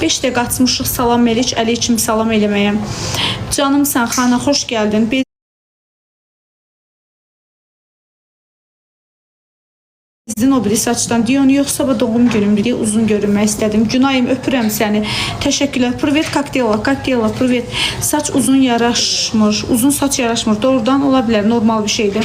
5 də qaçmışıq salam elədik, əleykum salam eləməyə. Canım sən xana, xoş gəldin. Sizin o biri saçdan diyon yoxsa bu doğum günümdür deyə uzun görünmək istədim. Günayım, öpürəm səni. Təşəkkürlər. Privet Kaktela, privet. Saç uzun yaraşmır. Uzun saç yaraşmır. Doğrudan ola bilər, normal bir şeydir.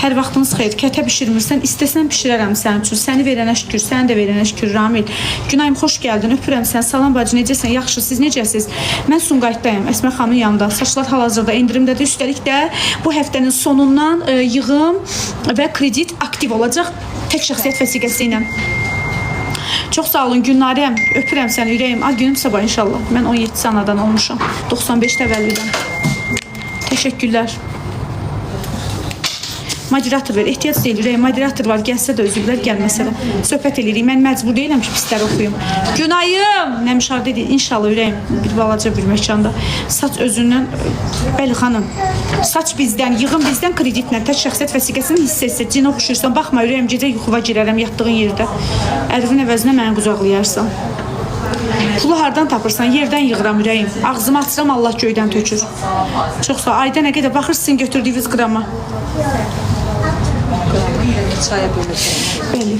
Hər vaxtınız xeyir. Kətə bişirmirsən, istəsən bişirərəm sənin üçün. Səni verənə şükür, səni də verənə şükür Ramil. Günayım, xoş gəldin. Öpürəm səni. Salam bacı, necəsən? Yaxşı, siz necəsiz? Mən Sumqayıtdayım. Əsmə xanımın yanında. Saçlar hal-hazırda endirimdədir. Üstəlik də bu həftənin sonundan yığım və kredit aktiv olacaq. Tək şəxsiyyət vəsiqəsi ilə. Çox sağ olun Günlarəm. Öpürəm səni ürəyim. Günüm sabah inşallah. Mən 17 sanadan olmuşam. 95 təvəllüdən. Təşəkkürlər. Moderator ver. Ehtiyac deyil ürəyim. Moderator var. Gəlsə də özürlər, gəlməsə də. Söhbət edirik. Mən məcbur deyiləm ki, pislər oxuyum. Günayım. Nəmişar dedi. İnşallah ürəyim. Bir balaca bir məkanda. Saç özündən. Bəli xanım. Saç bizdən, yığım bizdən, kreditlə. Tək şəxsiyyət vəsiqəsinin hissəsi. Cinə oxşuyursan. Baxma ürəyim. Gecə yuxuva girərəm yatdığın yerdə. Ərvin əvəzinə məni qucaqlayarsan. Pulu hardan tapırsan? Yerdən yığıram ürəyim. Ağzımı açıram, Allah göydən tökür. Çox sağ. Ayda nə qədər baxırsın götürdüyünüz qrama. Çaya böləcəyim. Bəli.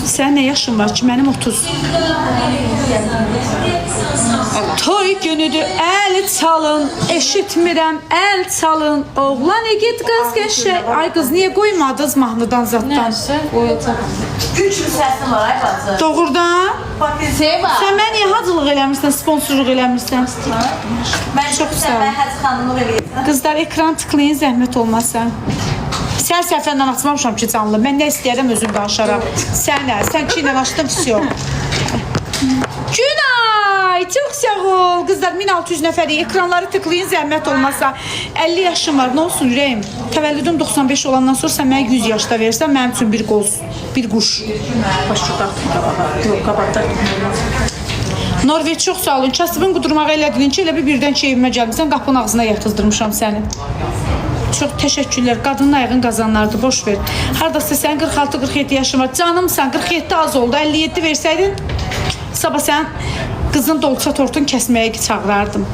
Sən nə yaşın var ki? Mənim 30. Toy günüdür, əl çalın, eşitmirəm, əl çalın. Oğlan egid qız qəşək. Ay qız, niyə qoymadınız mahnıdan zatdan? Güclü səsin var, ay bacı. Doğrudan? Seva. Sən mən niyə hacılıq eləmirsən, sponsorluq eləmirsən? Mən çox sağ mən həc xanımlıq eləyirəm. Qızlar, ekran tıklayın, zəhmət olmasa. Sən səhvəndən açmamışam ki, canlı. Mən nə istəyərəm, özüm danışaram. Sən ki ilə açdın, pis yox. Günay, çox sağ ol. Qızlar, 1600 nəfəri ekranları tıklayın, zəhmət olmasa. 50 yaşım var, nə olsun ürəyim? Təvəllüdüm 95 olandan sonra sən mənə 100 yaşda verirsən, mənim üçün bir qoz, bir quş. Başçıqlar qabaqlar Norveç, çox sağ olun. Kasıbın qudurmağı elədin ki, elə birdən ki, evimə gəlmişsən, qapının ağzına yatızdırmışam səni. Çox təşəkkürlər. Qadının ayağın qazanlardı, boş ver. Haradasa sən 46-47 yaşın var. Canımsan, 47 az oldu. 57 versəydin, sabah sən qızın dolça tortun kəsməyə çağırardım.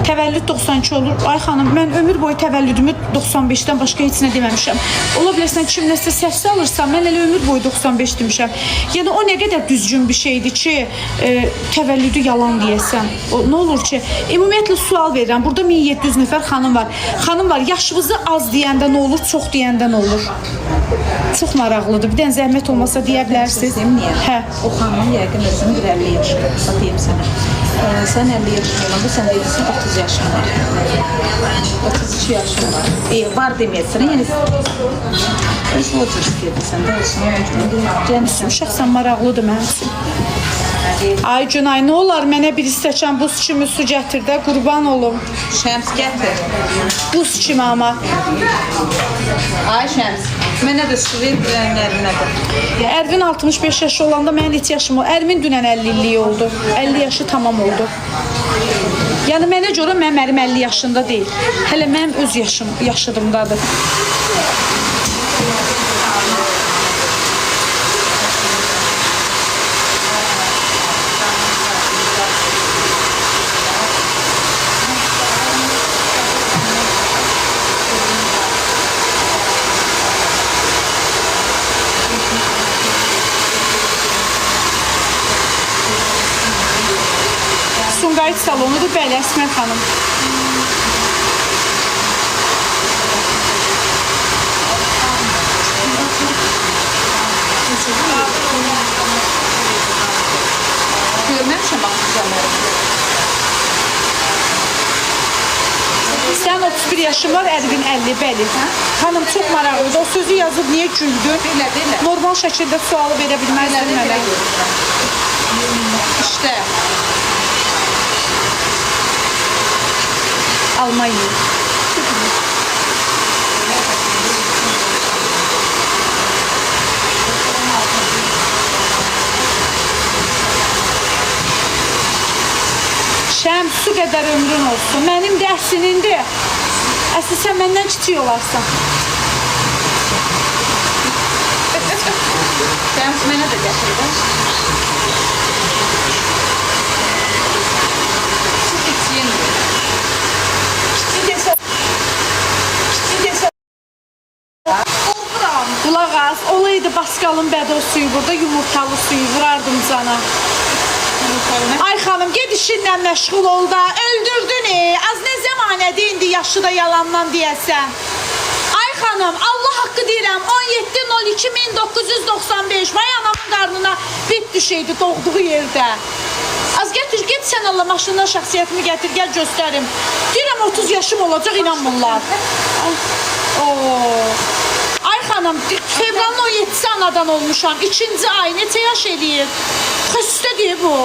Təvəllüd 92 olur. Ay xanım, mən ömür boyu təvəllüdümü 95-dən başqa heç nə deməmişəm. Ola bilərsən kim nəsə səhvsə alırsan, mən elə ömür boyu 95 demişəm. Yəni o nə qədər düzgün bir şeydir ki, təvəllüdü yalan deyəsən. Nə olur ki, ümumiyyətlə sual verirəm. Burada 1700 nəfər xanım var. Xanım var, yaşınızı az deyəndə nə olur, çox deyəndə nə olur? Çox maraqlıdır. Bir dənə zəhmət olmasa deyə bilərsiniz. Hə. O xanımın yəqin özünün bir 50 yaşı var, deyim sənə. Sən 50 yaşın olanda sən deyirsən 30 yaşın var. 32 yaşın var. Var deməyəsən, yəni öz o cür istəyirsən də olsun. Uşaqsan maraqlıdır mənim üçün. Ay Günay, nə olar mənə bir istəkan buz kimi su gətir də, qurban olum. Şəms gətir. Buz kimi ama. Ay Şəms, mənə də su ver, Ərvinədir. Ərvin 65 yaşı olanda mənim neçə yaşım oldu? Ərvin dünən 50-lik oldu. 50 yaşı tamam oldu. Yəni mənə görə mənim ərim 50 yaşında deyil. Hələ mənim öz yaşıdımdadır. Sumqayıt salonudur, bəli, Əsmər xanım. Görməmişəm baxacağım. Sən 31 yaşın var, Ərvin 50, bəli. Xanım, çox maraqlıdır. O sözü yazıb, niyə güldün? Belə. Normal şəkildə sualı verə bilməzdin mənə. İşte. Almanya. Şəms, deyirəm, su qədər ömrün olsun. Mənim də əslindir. Əsli sən məndən kiçik olarsan. Sən mənə də gətirdin. Qulaq az, olaydı Baskalın bədo suyu burada, yumurtalı suyu vurardım cana. Ay xanım, ged işinlə məşğul ol da, öldürdün az nə zəmanədir indi yaşı da yalandan deyəsən. Ay xanım, Allah haqqı deyirəm, 17.02.1995 vay anamın qarnına bit düşeydi doğduğu yerdə. Az gətir, get sən Allah maşından şəxsiyyətimi gətir, gəl göstərim. Deyirəm 30 yaşım olacaq, inanmırlar. Ay xanım, fevralın 17-si anadan olmuşam, 2-ci ay, neçə yaş eləyir? Xəstə deyir bu.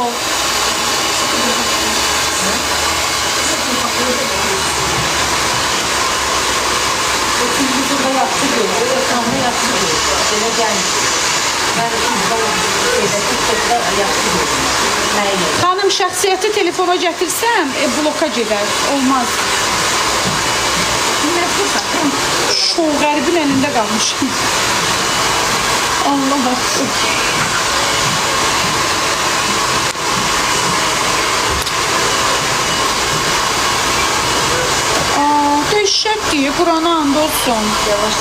Xanım, şəxsiyyəti telefona gətirsəm, bloka gedər, olmaz. Şov qəribin əlində qalmışım. Allah haqqı. Dəhşət deyir, Qurana and olsun. Yavaş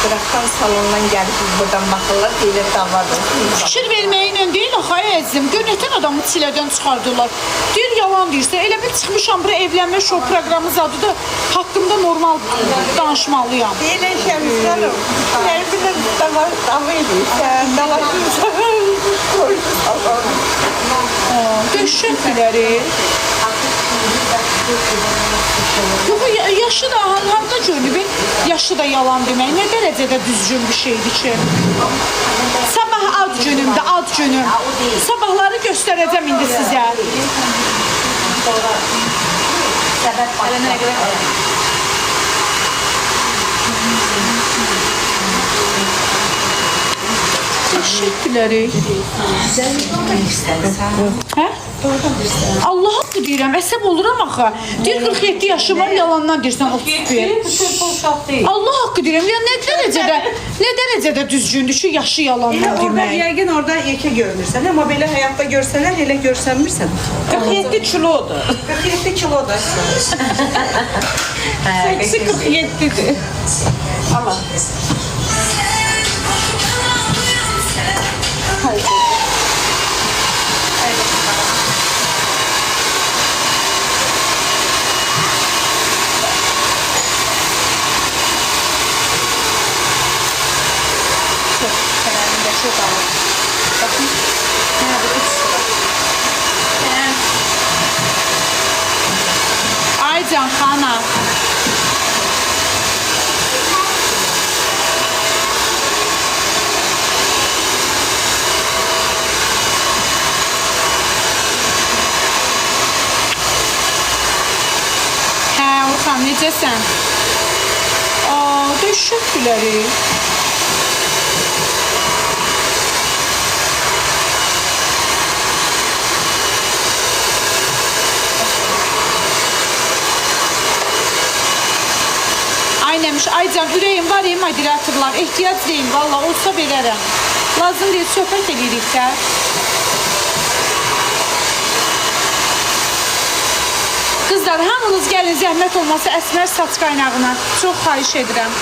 bırakan salondan gelip biz buradan bakırlar, deyirlər davadır. Fikir verməklə deyil, axı əzim. Gönətən adamı çilədən çıxardılar. Deyir, yalan deyirsə, elə bir çıxmışam bura evlənmə şov proqramı zadıdır. Haqqımda normal danışmalıyam. Deyirlər şəmizlərim. Nə biləm, dava edirsən, dalaşırsan. Dəhşət bilərik. Yox, yaşı da harda görünüb, yaşı da yalan demək nə dərəcədə düzgün bir şeydir ki. Sabah ad günümdə, ad günüm. Sabahları göstərəcəm indi sizə. Səbəb eləmənə qədər. Teşekkürler. Hə? Allah haqqı deyirəm, əsəb oluram axı. Deyir 47 yaşım var, yalandan deyirsən 31. Allah haqqı deyirəm, ya nə dərəcədə düzgündür ki, yaşı yalandan Orada demək. yəqin orada yekə görünürsən, amma belə həyatda görsələr elə görsənmirsən. 47 kilodur. 47 kilodur. Seksi 47'dir. Allah. Çok ağır. Bakın. Nerede 3 sıra. Aycan xana. Hə, Orxan, necəsən? Teşekkürler. Aynemiş, Aycan, ürəyim var, moderatorlar, ehtiyac deyil, valla, olsa verərəm. Lazım deyil, söhbət edirik də. Kızlar, hamınız gəlin, zəhmət olmasa Əsmər saç qaynağına. Çox xahiş edirəm.